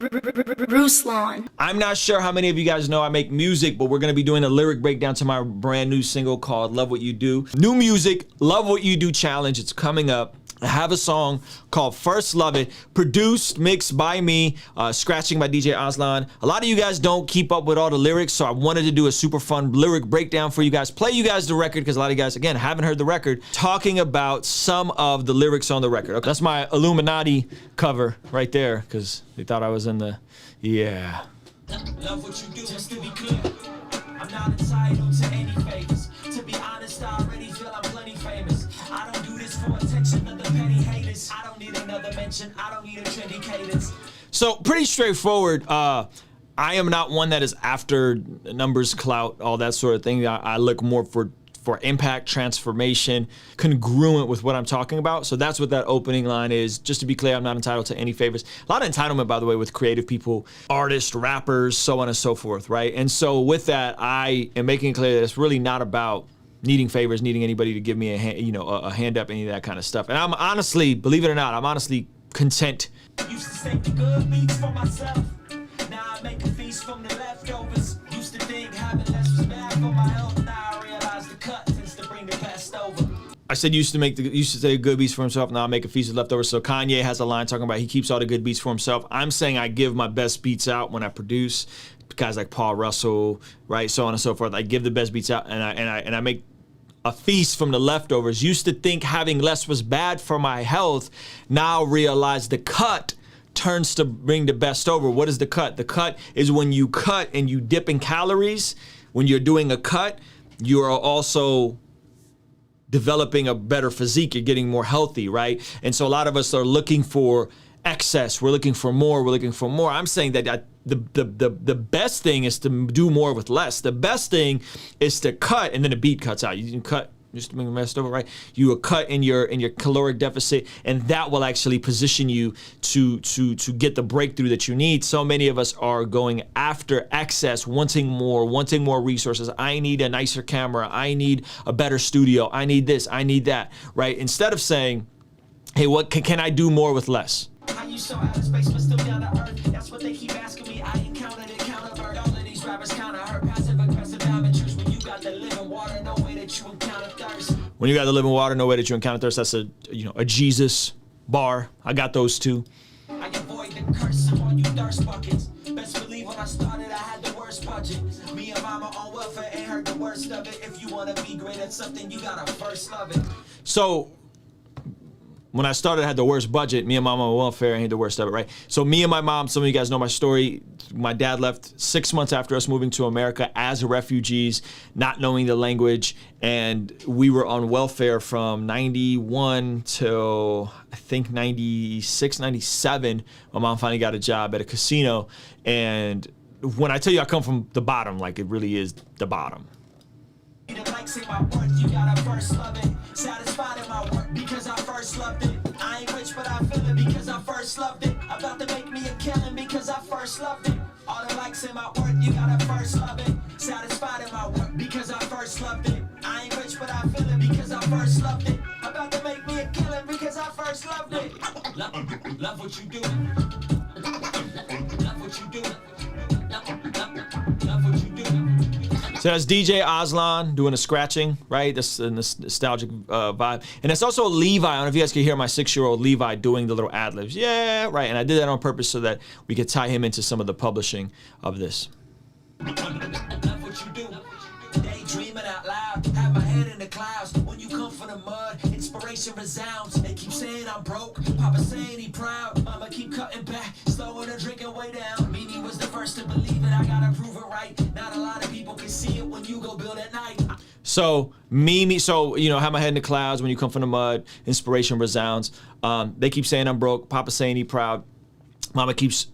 Ruslan. I'm not sure how many of you guys know I make music, but we're gonna be doing a lyric breakdown to my brand new single called Love What You Do. New music, Love What You Do challenge, it's coming up. I have a song called First Love It, produced, mixed by me, scratching by DJ Azlan. A lot of you guys don't keep up with all the lyrics, so I wanted to do a super fun lyric breakdown for you guys. Play you guys the record, because a lot of you guys, again, haven't heard the record, talking about some of the lyrics on the record. Okay, that's my Illuminati cover right there, because they thought I was in the, yeah. Love what you do, just to be clear. I'm not entitled to any favors. To be honest, I already feel I'm plenty famous. I don't do this for attention of the petty haters. I don't need another mention. I don't need a trendy cadence. So pretty straightforward. I am not one that is after numbers, clout, all that sort of thing. I look more for impact, transformation, congruent with what I'm talking about. So that's what that opening line is. Just to be clear, I'm not entitled to any favors. A lot of entitlement, by the way, with creative people, artists, rappers, so on and so forth, right? And so with that, I am making it clear that it's really not about needing favors, needing anybody to give me a hand, a hand up, any of that kind of stuff. And I'm honestly, believe it or not, I'm honestly content. Used to save the good beats for myself. Now I make a feast from the leftovers. Used to think having less was bad for my health. Now I realize the cut tends to bring the best over. I said used to say good beats for himself. Now I make a feast of leftovers. So Kanye has a line talking about he keeps all the good beats for himself. I'm saying I give my best beats out when I produce. Guys like Paul Russell, right, so on and so forth. I give the best beats out, and I make a feast from the leftovers. Used to think having less was bad for my health. Now realize the cut turns to bring the best over. What is the cut? The cut is when you cut and you dip in calories. When you're doing a cut, you are also developing a better physique. You're getting more healthy, right? And so a lot of us are looking for excess. We're looking for more. We're looking for more. I'm saying that the best thing is to do more with less. The best thing is to cut, and then the beat cuts out. You can cut just to make the messed over, right? You will cut in your caloric deficit, and that will actually position you to get the breakthrough that you need. So many of us are going after excess, wanting more resources. I need a nicer camera. I need a better studio. I need this. I need that, right? Instead of saying, hey, what can I do more with less? How you so out of space but still down to earth? That's what they keep asking me. I encountered it, counterbird. All of these rappers counter her passive aggressive amateurs. When you got the living water, no way that you encounter thirst. When you got the living water, no way that you encounter thirst. That's a Jesus bar. I got those too. I avoid the curse of all you thirst buckets. Best believe when I started, I had the worst budget. Me and mama on welfare ain't heard the worst of it. If you wanna be great at something, you gotta first love it. So when I started, I had the worst budget. Me and mama on welfare, I had the worst of it, right? So me and my mom, some of you guys know my story. My dad left 6 months after us moving to America as refugees, not knowing the language. And we were on welfare from 91 till I think 96, 97. My mom finally got a job at a casino. And when I tell you I come from the bottom, like it really is the bottom. My worth, you gotta first love it. Satisfied in my work because I first loved it. I ain't rich, but I feel it because I first loved it. About to make me a killing because I first loved it. All the likes in my work, you gotta first love it. Satisfied in my work because I first loved it. I ain't rich, but I feel it because I first loved it. About to make me a killing because I first loved it. Love what you do. Love what you do. Love what you do. So that's DJ Azlan doing a scratching, right? That's a nostalgic vibe. And it's also Levi. I don't know if you guys can hear my 6-year-old Levi doing the little ad-libs. Yeah, right. And I did that on purpose so that we could tie him into some of the publishing of this. Love what you do. Daydreaming out loud. Have my head in the clouds. When you come from the mud, inspiration resounds. They keep saying I'm broke. Papa saying he proud. Mama keep cutting back. Slowing her drinking way down. Mimi was the first to believe it. I gotta prove it right. Not a lot of people can see it when you go build at night. So have my head in the clouds. When you come from the mud, inspiration resounds. They keep saying I'm broke. Papa saying he proud. Mama keeps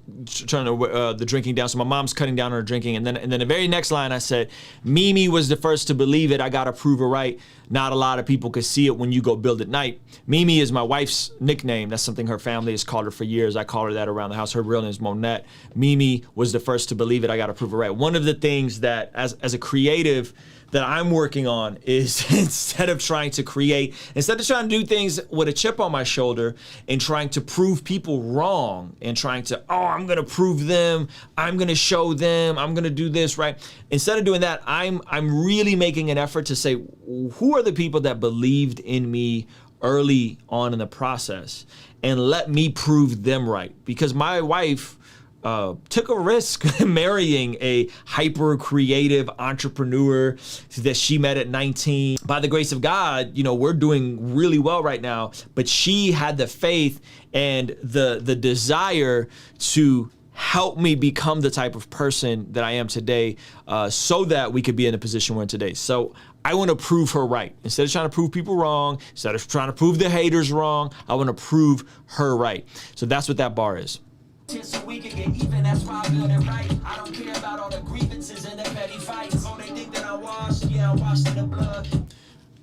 turning the drinking down, so my mom's cutting down on her drinking. And then the very next line I said, Mimi was the first to believe it. I gotta prove her right. Not a lot of people could see it when you go build at night. Mimi is my wife's nickname. That's something her family has called her for years. I call her that around the house. Her real name is Monette. Mimi was the first to believe it. I gotta prove her right. One of the things that as a creative that I'm working on is instead of trying to do things with a chip on my shoulder and trying to prove people wrong and trying to, oh, I'm gonna prove them, I'm gonna show them, I'm gonna do this, right? Instead of doing that, I'm really making an effort to say, who are the people that believed in me early on in the process, and let me prove them right. Because my wife took a risk marrying a hyper creative entrepreneur that she met at 19. By the grace of God, you know, we're doing really well right now, but she had the faith and the desire to help me become the type of person that I am today, so that we could be in the position we're in today. So I want to prove her right. Instead of trying to prove people wrong, instead of trying to prove the haters wrong, I want to prove her right. So that's what that bar is. So we can get even, that's why I build it right. I don't care about all the grievances and the petty fights. Oh, they think that I'm washed, yeah, I'm washed in the blood.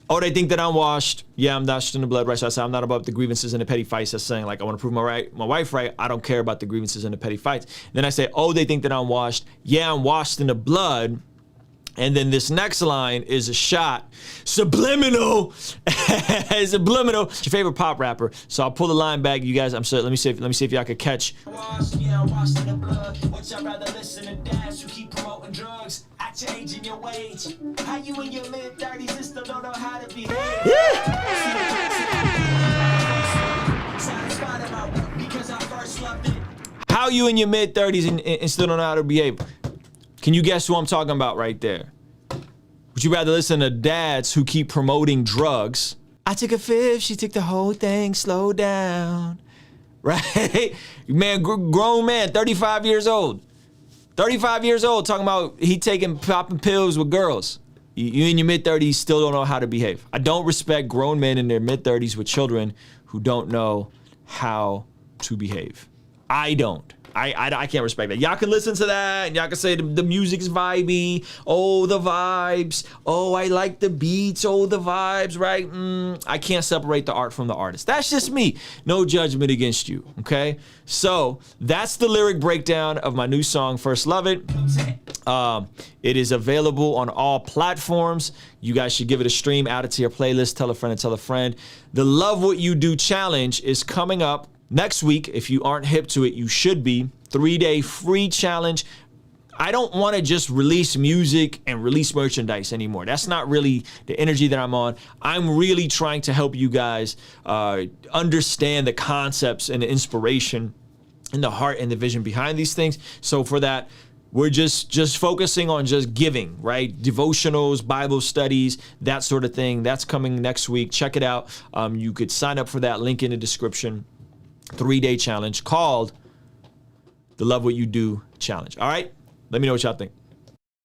Oh, they think that I'm washed. Yeah, I'm washed in the blood, right? So I say I'm not about the grievances and the petty fights. That's saying, like, I want to prove my wife right. I don't care about the grievances and the petty fights. Then I say, oh, they think that I'm washed. Yeah, I'm washed in the blood. And then this next line is a shot. Subliminal. Subliminal. It's your favorite pop rapper. So I'll pull the line back, you guys. I'm sorry. Let me see if y'all could catch. Yeah, I'm washed in the blood. Would y'all rather listen to dads who keep promoting drugs? At your age and your wage. How you in your mid-30s and still don't know how to behave? Satisfied in my work because I first loved it. How you in your mid-30s and still don't know how to behave? Can you guess who I'm talking about right there? Would you rather listen to dads who keep promoting drugs? I took a fifth, she took the whole thing, slow down. Right? Man, grown man, 35 years old. 35 years old, talking about he popping pills with girls. You in your mid-30s still don't know how to behave. I don't respect grown men in their mid-30s with children who don't know how to behave. I don't. I can't respect that. Y'all can listen to that and y'all can say the music's vibey. Oh, the vibes. Oh, I like the beats. Oh, the vibes, right? I can't separate the art from the artist. That's just me. No judgment against you, okay? So that's the lyric breakdown of my new song, First Love It. It is available on all platforms. You guys should give it a stream, add it to your playlist, tell a friend and tell a friend. The Love What You Do challenge is coming up next week. If you aren't hip to it, you should be. 3-day free challenge. I don't want to just release music and release merchandise anymore. That's not really the energy that I'm on. I'm really trying to help you guys understand the concepts and the inspiration and the heart and the vision behind these things. So for that, we're just focusing on just giving, right? Devotionals, Bible studies, that sort of thing. That's coming next week. Check it out. You could sign up for that, link in the description. 3-day challenge called the Love What You Do challenge. All right, let me know what y'all think.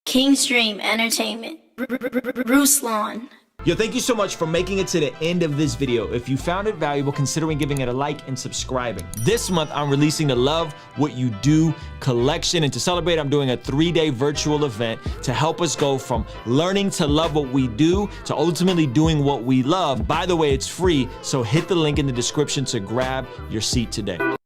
King's Dream Entertainment. Ruslan. Yo, thank you so much for making it to the end of this video. If you found it valuable, considering giving it a like and subscribing. This month, I'm releasing the Love What You Do collection. And to celebrate, I'm doing a 3-day virtual event to help us go from learning to love what we do to ultimately doing what we love. By the way, it's free, so hit the link in the description to grab your seat today.